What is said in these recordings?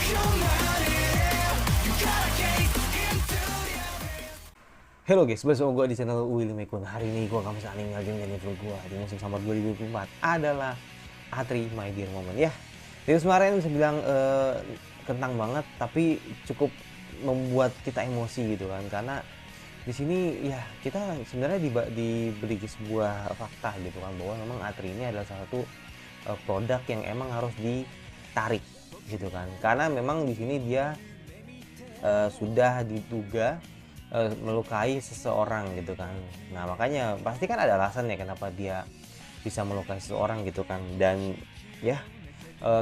Halo guys, bersama gue di channel Willy Mekun. Hari ini gue akan saling lagi menjadi vlog gue di musim summer 2024 adalah A3 My Dear Moment. Ya, dari kemarin bisa bilang kentang banget, tapi cukup membuat kita emosi gitu kan. Karena di sini ya kita sebenarnya diberi sebuah fakta gitu kan, bahwa memang A3 ini adalah salah satu produk yang emang harus ditarik gitu kan. Karena memang di sini dia sudah diduga melukai seseorang gitu kan. Nah makanya pasti kan ada alasan ya kenapa dia bisa melukai seseorang gitu kan. Dan ya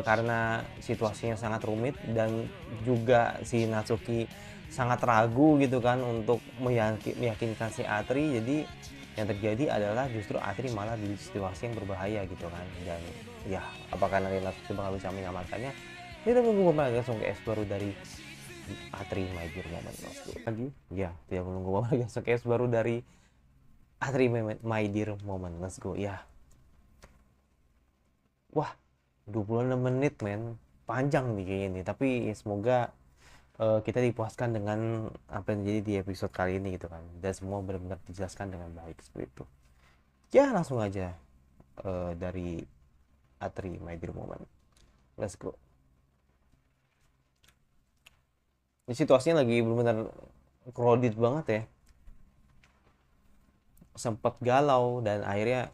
karena situasinya sangat rumit dan juga si Natsuki sangat ragu gitu kan untuk meyakinkan si Atri. Jadi yang terjadi adalah justru Atri malah di situasi yang berbahaya gitu kan. Dan ya apakah nanti Natsuki bakal bisa menyelamatkannya, kita tunggu langsung ke baru dari A3 My Dear Moment lagi ya, tidak menunggu lagi langsung case baru dari A3 My Dear Moment. Let's go ya. Wah, 26 menit men, panjang nih kayaknya nih, tapi ya semoga kita dipuaskan dengan apa yang terjadi di episode kali ini gitu kan, dan semua benar-benar dijelaskan dengan baik seperti itu ya. Langsung aja dari A3 My Dear Moment. Let's go. Ini situasinya lagi benar-benar crowded banget ya, sempat galau dan akhirnya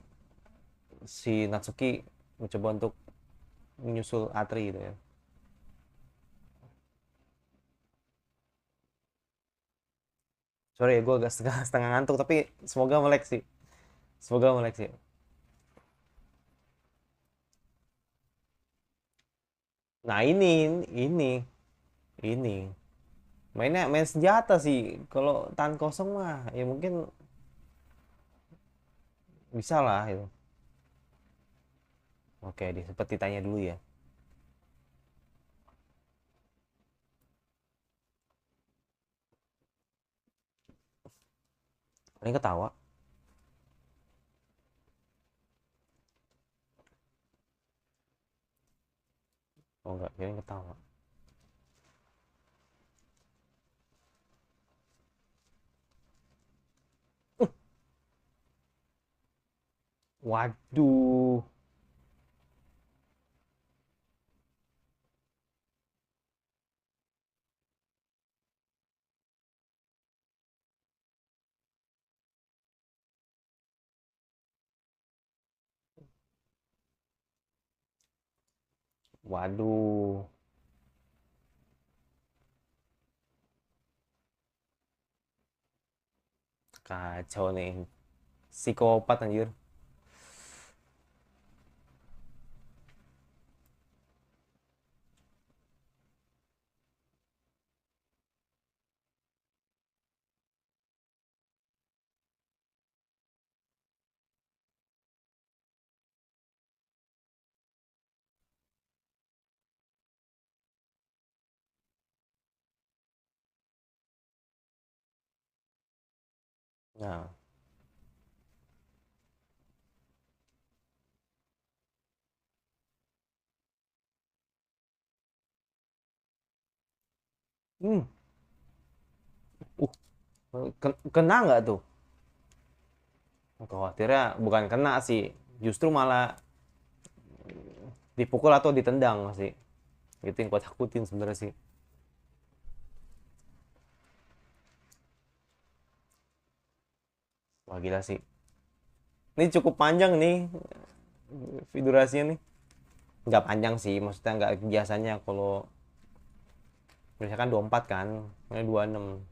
si Natsuki mencoba untuk menyusul Atri gitu ya. Sorry ya, gue agak setengah, setengah ngantuk, tapi semoga melek sih. Semoga melek sih. Nah ini mainnya main senjata sih. Kalau tahan kosong mah ya mungkin bisa lah itu. Oke, seperti tanya dulu ya. Paling ketawa. Oh enggak, kirain ketawa. Waduh, waduh, kacau nih. Psikopat anjir. Nah, hmm, kena nggak tuh? Khawatirnya bukan kena sih, justru malah dipukul atau ditendang sih. Itu yang gue takutin sebenarnya sih. Wah gila sih. Ini cukup panjang nih durasinya nih. Nggak panjang sih, maksudnya nggak biasanya kalau misalkan 24 kan, ini 26.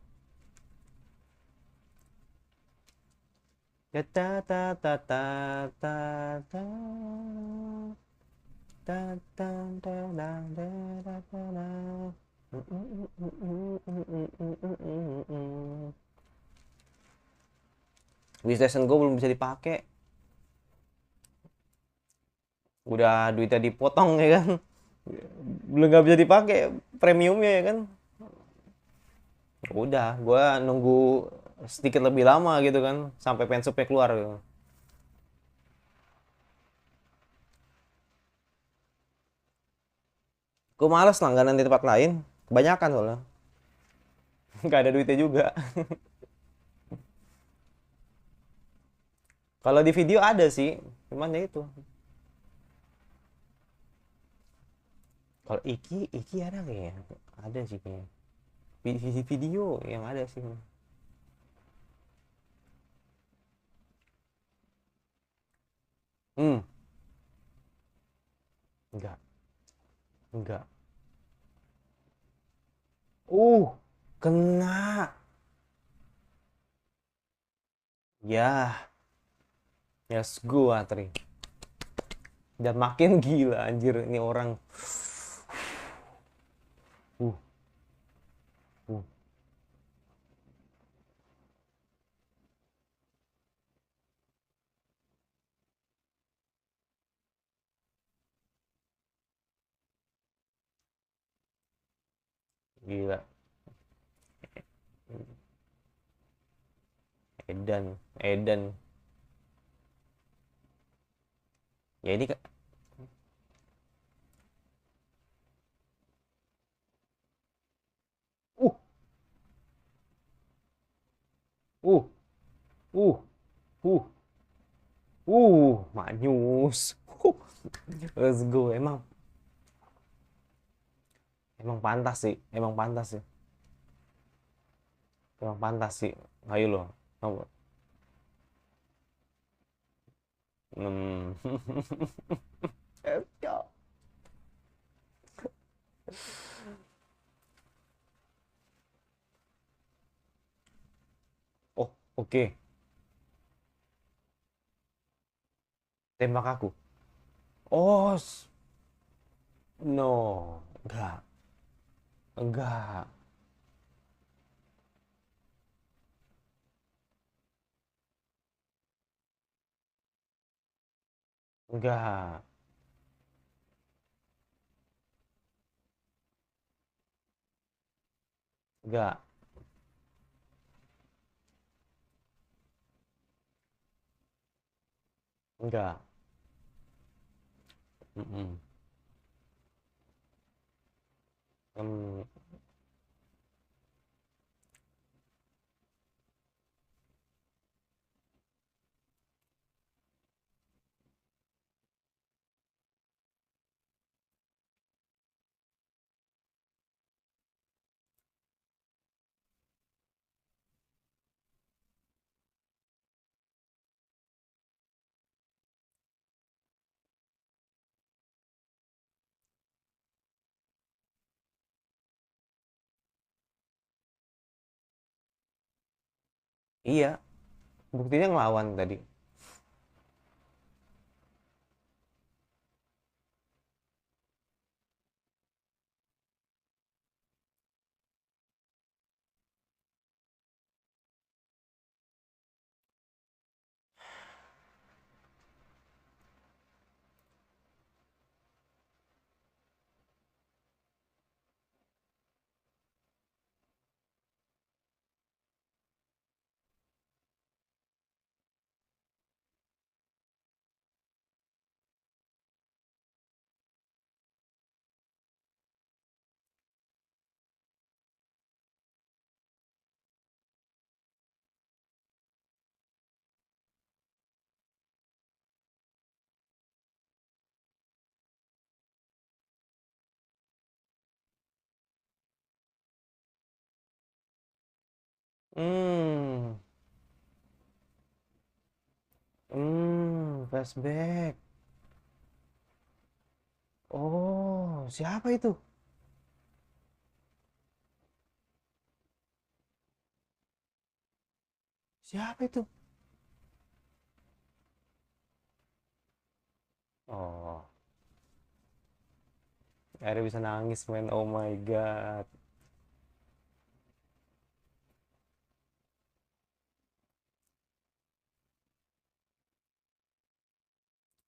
Ya ta ta ta ta ta ta ta ta ta ta ta ta ta. Wishlist gue belum bisa dipakai. Udah duitnya dipotong ya kan. Belum nggak bisa dipakai premiumnya ya kan. Udah gue nunggu sedikit lebih lama gitu kan sampai pensupnya keluar gitu. Gue males langganan di tempat lain. Kebanyakan soalnya. Nggak ada duitnya juga. Kalau di video ada sih. Cuman ya itu. Kalau Iki ada kayaknya. Ada sih kayaknya. Video yang ada sih. Hmm, enggak, enggak. Kena. Ya, yes go Atri. Dan makin gila anjir ini orang. Uh, uh, gila. Edan, Edan. Ya ini uh, uh, uh, uh, Manyus. Let's go. Emang pantas sih, emang pantas sih, emang pantas sih. Ayo loh. Hmm. Let's go. Oh, oke. Tembak aku. Oh, no. Enggak. Enggak. Enggak. Enggak. Enggak. Mm-mm. Hmm, iya. Buktinya ngelawan tadi. Hmm. Flashback. Oh, siapa itu? Siapa itu? Oh, akhirnya bisa nangis, men. Oh my God.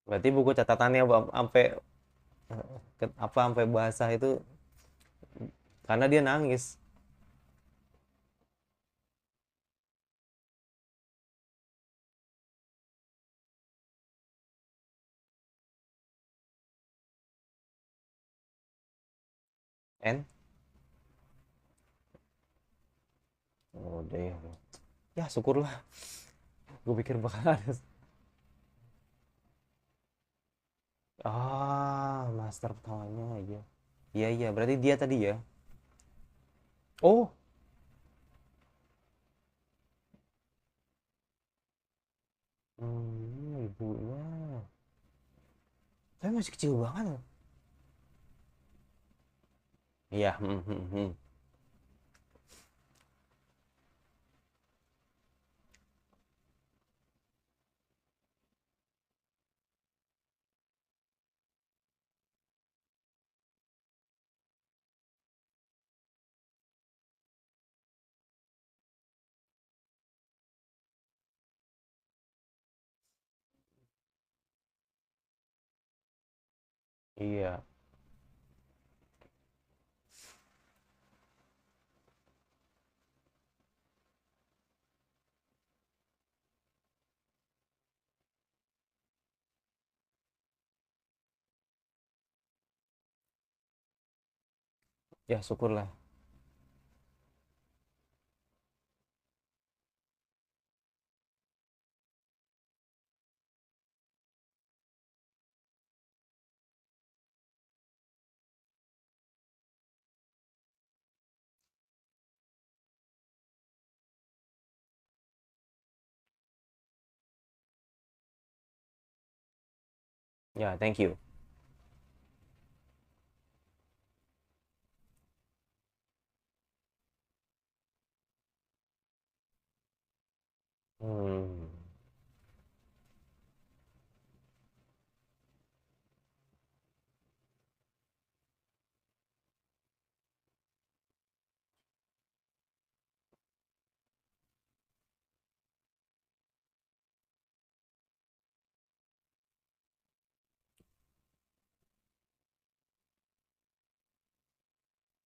Berarti buku catatannya sampai apa sampai basah itu karena dia nangis. N. Oh deh. Ya syukurlah. Gue pikir bakal ada. Ah, master pertamanya aja. Iya iya, berarti dia tadi ya. Oh, ibunya. Tapi masih kecil banget loh. Iya, iya. Ya syukurlah. Ya, thank you. Hmm.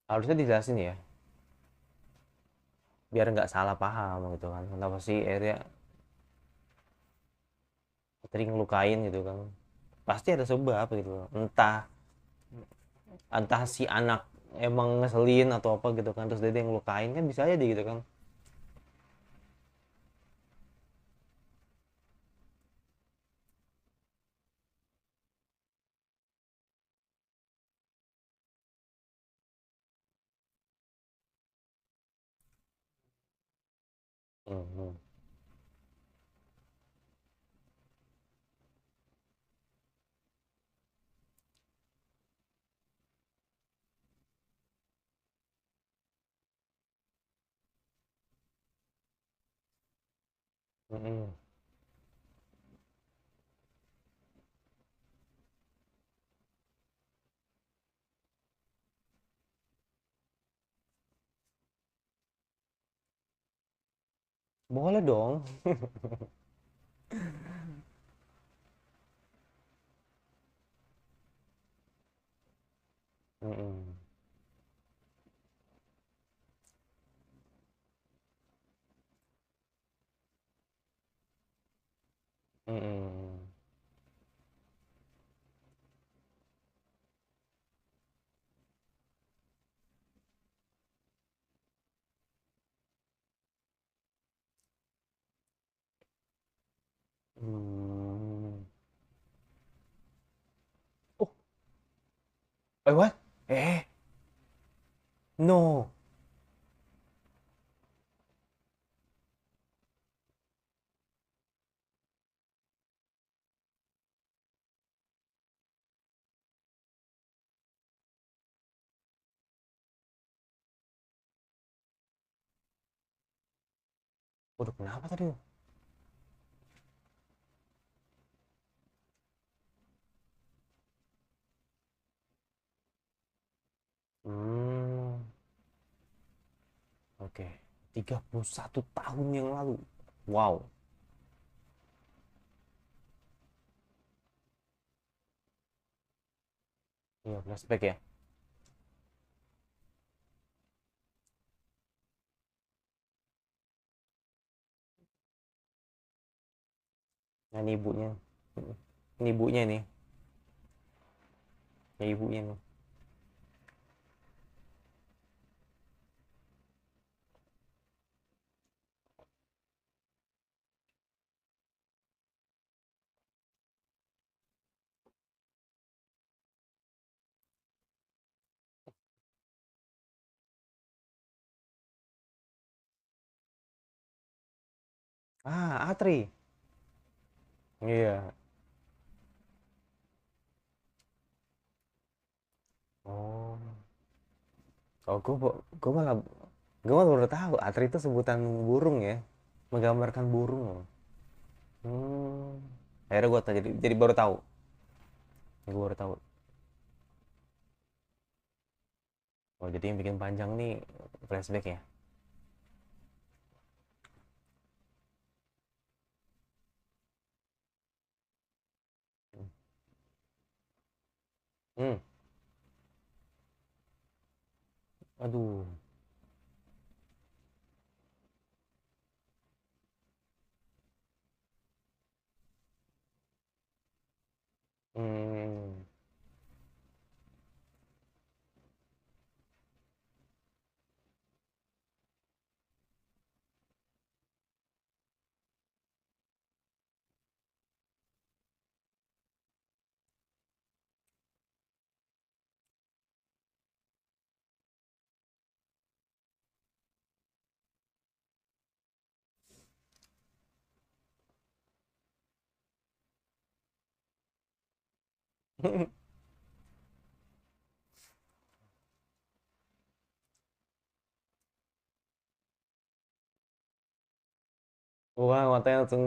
Harusnya dijelasin ya, biar nggak salah paham gitu kan. Kenapa sih area sering ngelukain gitu kan? Pasti ada sebab gitu. Entah entah si anak emang ngeselin atau apa gitu kan, terus dia yang ngelukain kan bisa aja gitu kan. Hmm. Hmm. Boleh dong. Hmm. Hmm. Hmm. Oh, what? No. Waduh, kenapa tadi? Hmm. Oke. 31 tahun yang lalu. Wow. Iya, flashback ya. Nah, ini ibunya. Ini ibunya nih. Ya ibunya nih. Ah, Atri. Iya. Oh. Oh, gue malah baru tahu Atri itu sebutan burung ya. Menggambarkan burung loh. Hmm. Akhirnya gue jadi baru tahu. Gue baru tahu. Oh, jadi yang bikin panjang nih flashback ya. Hmm. Aduh. Hmm. Wah, matanya langsung.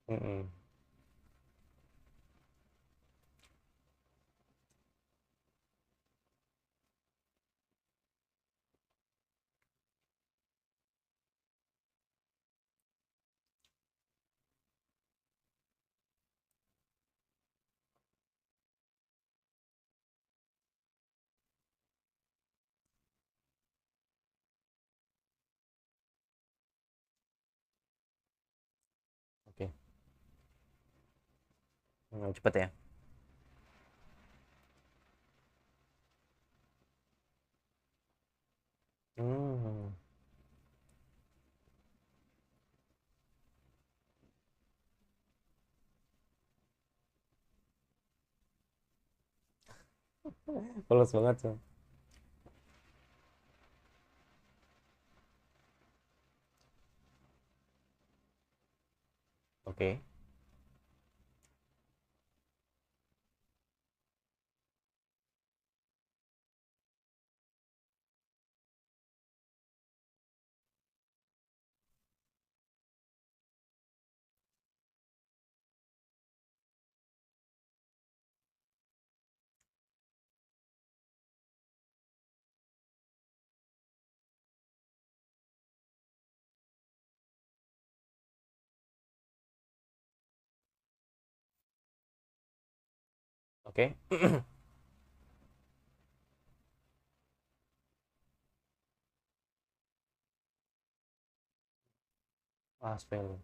Mm-mm. Oke. Cepet ya. Hmm. Polos banget sih. Oke. Oke. Ah, spell.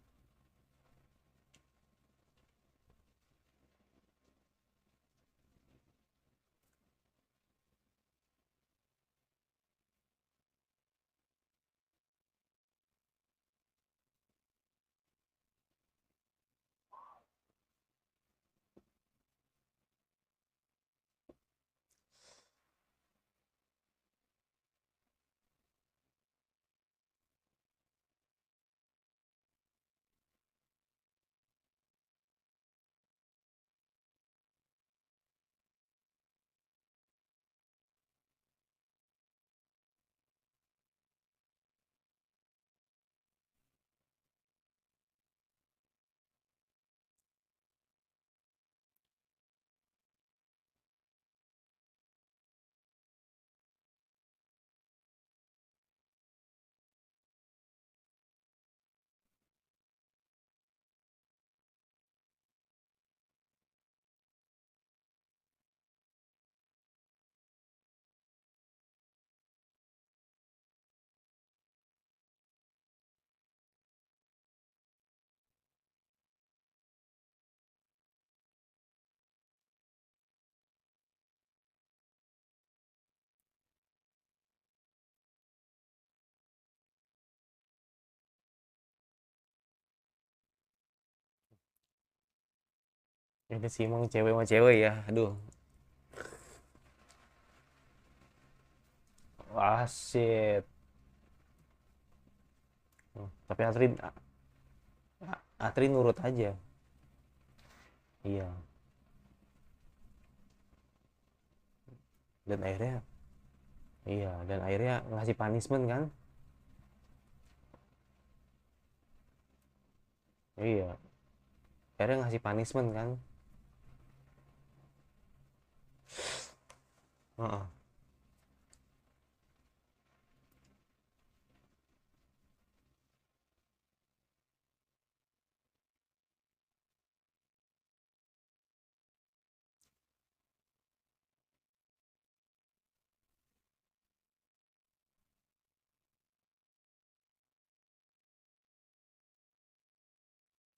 Ini sih emang cewek sama cewek ya. Aduh. Ah, shit. Tapi Atri nurut aja. Iya. Dan akhirnya, iya. Dan akhirnya ngasih punishment kan? Iya. Akhirnya ngasih punishment kan? Heeh.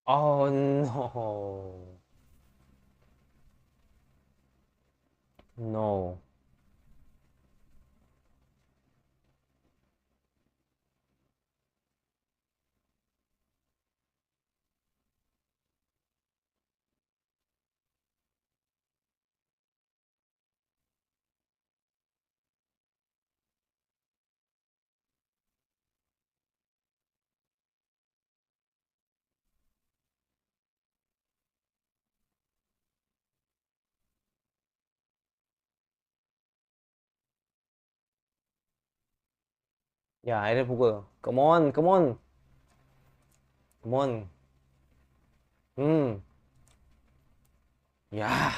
Oh no. No. Ya, akhirnya pukul. Come on, come on, come on. Hmm. Ya,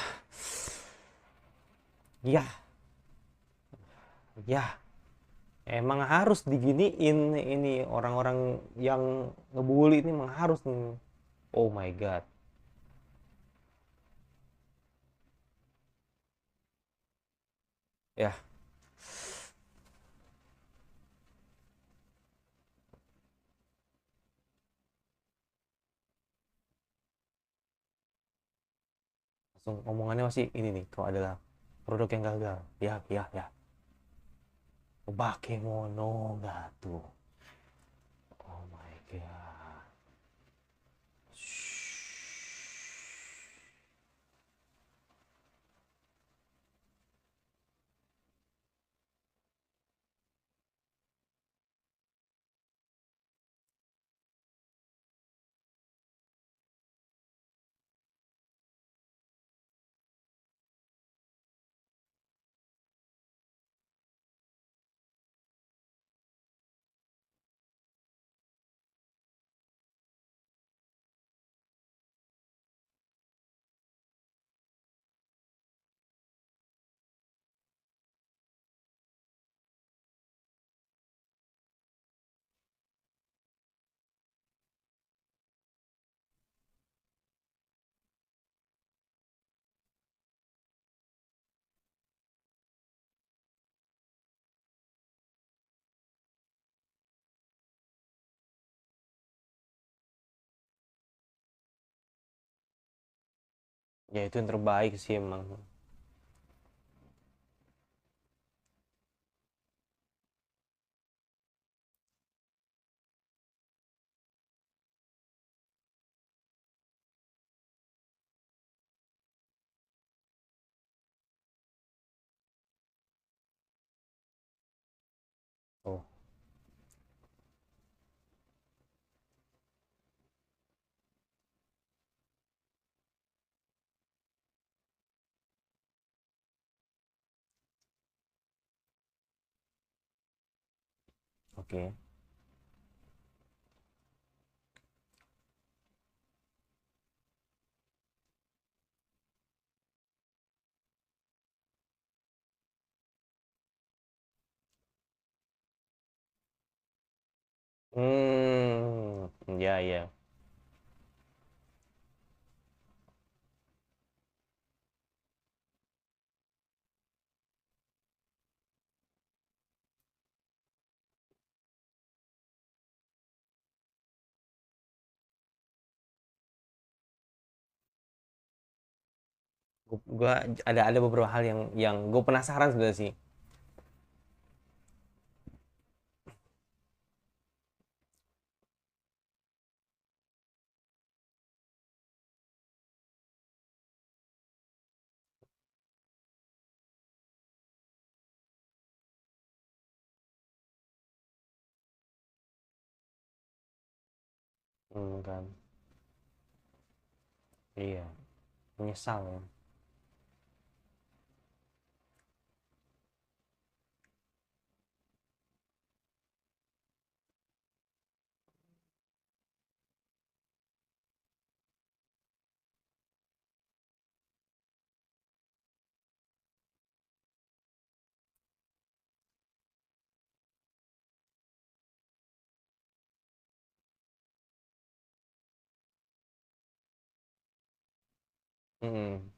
ya, ya. Emang harus diginiin ini orang-orang yang ngebully ini emang harus nih. Oh my God. Ya, langsung omongannya masih ini nih. Kalau adalah produk yang gagal. Ya, ya, ya. Bakemono nggak tuh. Oh my God. Ya itu yang terbaik sih emang. Oh, oke. Ya ya. Gua ada beberapa hal yang gue penasaran sebenarnya sih. kan. Iya, menyesal ya. Mhm.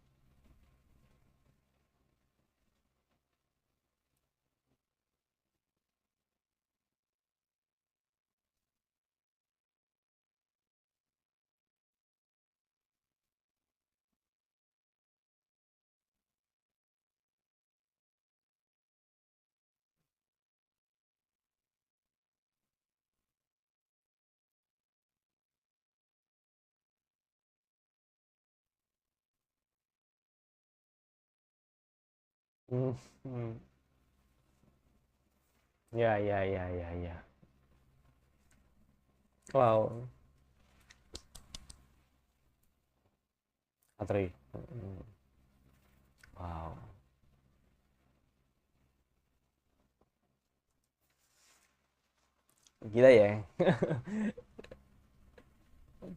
Mhm. Mhm. Ya, ya, ya, ya, ya. Wow, Atri. Mhm. Wow, gila ya.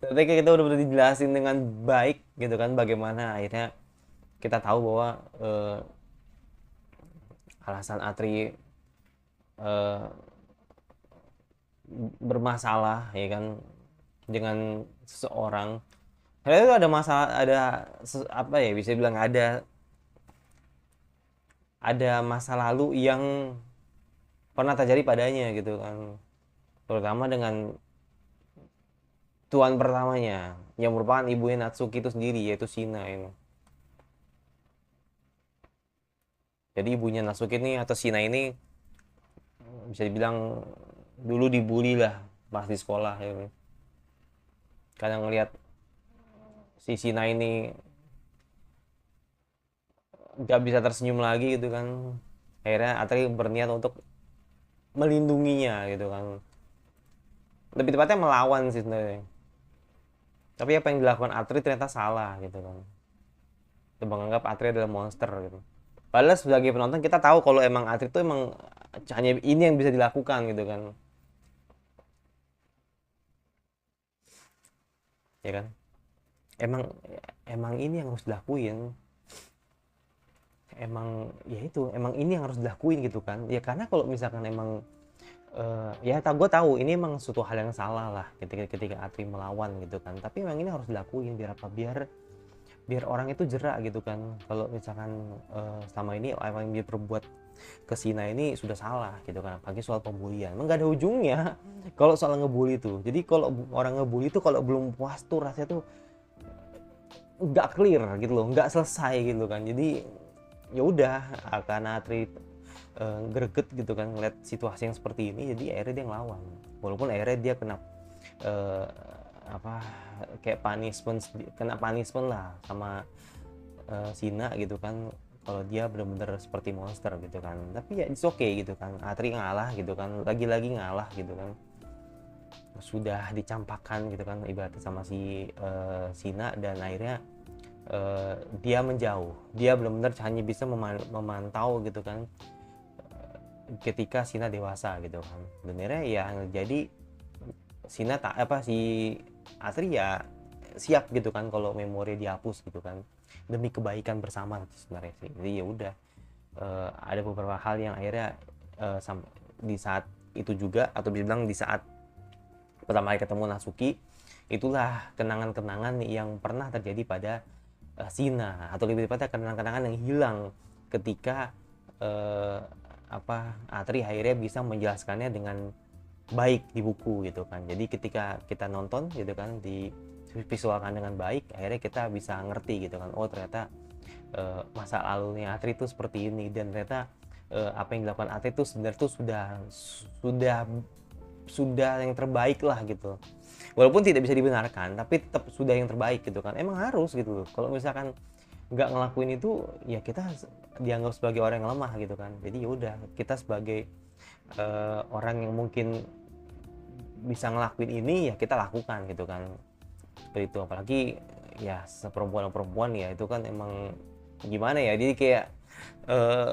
Tapi kita udah dijelasin dengan baik gitu kan, bagaimana akhirnya kita tahu bahwa alasan Atri eh, bermasalah ya kan dengan seseorang. Karena itu ada masalah, ada apa ya, bisa bilang ada masa lalu yang pernah terjadi padanya gitu kan, terutama dengan tuan pertamanya yang merupakan ibunya Natsuki itu sendiri, yaitu Shina ini. Jadi ibunya Natsuki ini atau Shina ini bisa dibilang dulu dibully lah pas di sekolah ya. Kadang ngelihat si Shina ini nggak bisa tersenyum lagi gitu kan, akhirnya Atri berniat untuk melindunginya gitu kan, lebih tepatnya melawan sih sebenarnya. Tapi apa yang dilakukan Atri ternyata salah gitu kan, kita menganggap Atri adalah monster gitu, padahal sebagai penonton kita tahu kalau emang Atri itu emang hanya ini yang bisa dilakukan gitu kan, ya kan, emang emang ini yang harus dilakuin, emang ya itu emang ini yang harus dilakuin gitu kan ya, karena kalau misalkan emang ya tak gue tahu ini emang suatu hal yang salah lah ketika Atri melawan gitu kan, tapi memang ini harus dilakuin biar apa, biar biar orang itu jerak gitu kan, kalau misalkan selama ini apa yang dia perbuat ke Sina ini sudah salah gitu kan, apalagi soal pembulian emang gak ada ujungnya kalau soal ngebully itu. Jadi kalau orang ngebully itu kalau belum puas tuh rasanya tuh nggak clear gitu loh, nggak selesai gitu kan. Jadi ya udah, karena Atri greget gitu kan ngeliat situasi yang seperti ini, jadi akhirnya dia ngelawan, walaupun akhirnya dia kena eh, apa kayak punishment, kena punishment lah sama Sina gitu kan, kalau dia bener-bener seperti monster gitu kan. Tapi ya it's okay gitu kan, Atri ngalah gitu kan, lagi-lagi ngalah gitu kan, sudah dicampakkan gitu kan ibaratnya sama si Sina, dan akhirnya dia menjauh, dia benar-benar hanya bisa memantau gitu kan ketika Sina dewasa gitu kan. Dan akhirnya yang jadi Sina tak apa si Atri ya siap gitu kan kalau memori dihapus gitu kan, demi kebaikan bersama sebenarnya sih. Jadi ya udah, ada beberapa hal yang akhirnya di saat itu juga, atau bilang di saat pertama kali ketemu Natsuki, itulah kenangan-kenangan yang pernah terjadi pada Sina, atau lebih tepatnya kenangan-kenangan yang hilang ketika uh, Atri akhirnya bisa menjelaskannya dengan baik di buku gitu kan. Jadi ketika kita nonton gitu kan, di visualkan dengan baik, akhirnya kita bisa ngerti gitu kan, oh ternyata masa lalunya Atri itu seperti ini, dan ternyata apa yang dilakukan Atri itu sebenarnya itu sudah sudah yang terbaik lah gitu, walaupun tidak bisa dibenarkan tapi tetap sudah yang terbaik gitu kan, emang harus gitu loh. Kalau misalkan nggak ngelakuin itu ya kita dianggap sebagai orang yang lemah gitu kan. Jadi ya udah, kita sebagai orang yang mungkin bisa ngelakuin ini ya kita lakukan gitu kan, seperti itu. Apalagi ya seperempuan-perempuan ya itu kan emang gimana ya, jadi kayak eh,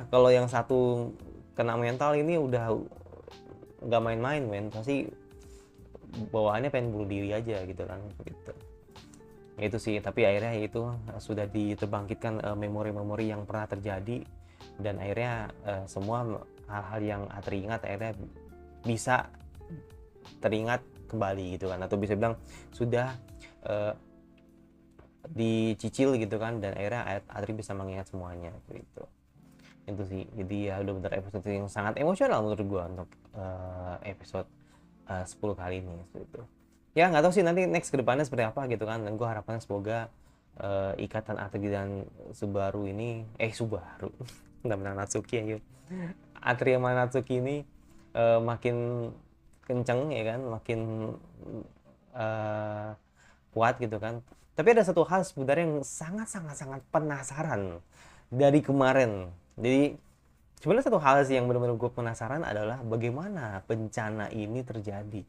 kalau yang satu kena mental ini udah nggak main-main men, pasti bawaannya pengen bunuh diri aja gitu kan gitu. Itu sih, tapi akhirnya itu sudah diterbangkitkan memori-memori yang pernah terjadi, dan akhirnya semua hal-hal yang teringat akhirnya bisa teringat kembali gitu kan, atau bisa bilang sudah uh, dicicil gitu kan, dan akhirnya Atri bisa mengingat semuanya gitu. Itu sih, jadi ya udah bener episode yang sangat emosional menurut gua untuk episode 10 kali ini gitu. Ya nggak tahu sih nanti next kedepannya seperti apa gitu kan, dan gue harapannya semoga ikatan Atri dan Subaru ini Subaru benar-benar Natsuki ya yuk. Atri sama Natsuki ini makin kenceng ya kan, makin uh, kuat gitu kan. Tapi ada satu hal sebenarnya yang sangat penasaran dari kemarin. Jadi sebenarnya satu hal sih yang benar-benar gue penasaran adalah bagaimana bencana ini terjadi.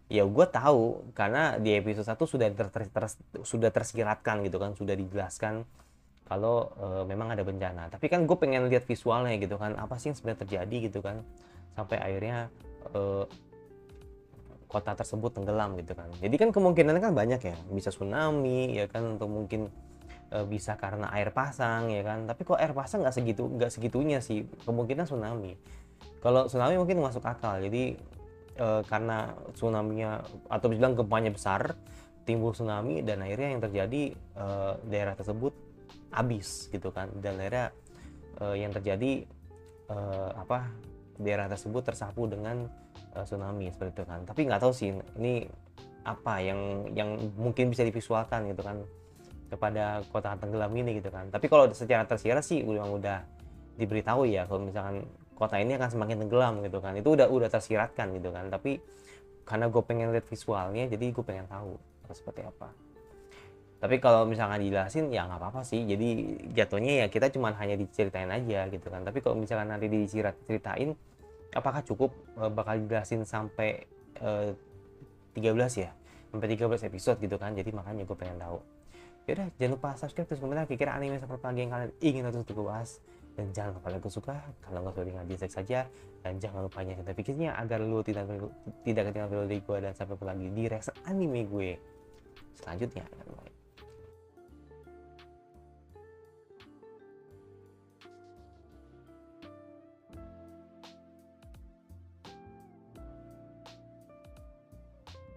Ya gue tahu karena di episode 1 sudah tersiratkan gitu kan, sudah dijelaskan kalau memang ada bencana. Tapi kan gue pengen lihat visualnya gitu kan, apa sih yang sebenarnya terjadi gitu kan, sampai akhirnya kota tersebut tenggelam gitu kan. Jadi kan kemungkinannya kan banyak ya, bisa tsunami ya kan, atau mungkin bisa karena air pasang ya kan. Tapi kok air pasang nggak segitunya sih, kemungkinan tsunami. Kalau tsunami mungkin masuk akal, jadi karena tsunami-nya atau bilang gempanya besar, timbul tsunami, dan akhirnya yang terjadi daerah tersebut habis gitu kan, dan akhirnya yang terjadi daerah tersebut tersapu dengan tsunami seperti itu kan. Tapi nggak tahu sih ini apa yang mungkin bisa divisualkan gitu kan kepada kota tenggelam ini gitu kan. Tapi kalau secara tersirat sih udah diberitahu ya kalau misalkan kota ini akan semakin tenggelam gitu kan, itu udah tersiratkan gitu kan. Tapi karena gue pengen lihat visualnya, jadi gue pengen tahu seperti apa. Tapi kalau misalkan dijelasin ya nggak apa-apa sih, jadi jatuhnya ya kita cuma hanya diceritain aja gitu kan. Tapi kalau misalkan nanti diceritain apakah cukup bakal dijelasin sampai 13 ya, sampai 13 episode gitu kan. Jadi makanya gue pengen tahu. Yaudah, jangan lupa subscribe, terus komentar kira-kira anime seperti apa yang kalian ingin untuk gue bahas. Dan jangan lupa like suka, kalau nggak suka dengan dislike saja. Dan jangan lupa nyalakan notifikasinya agar lu tidak ketinggalan video dari gue. Dan sampai jumpa lagi di reaction anime gue selanjutnya.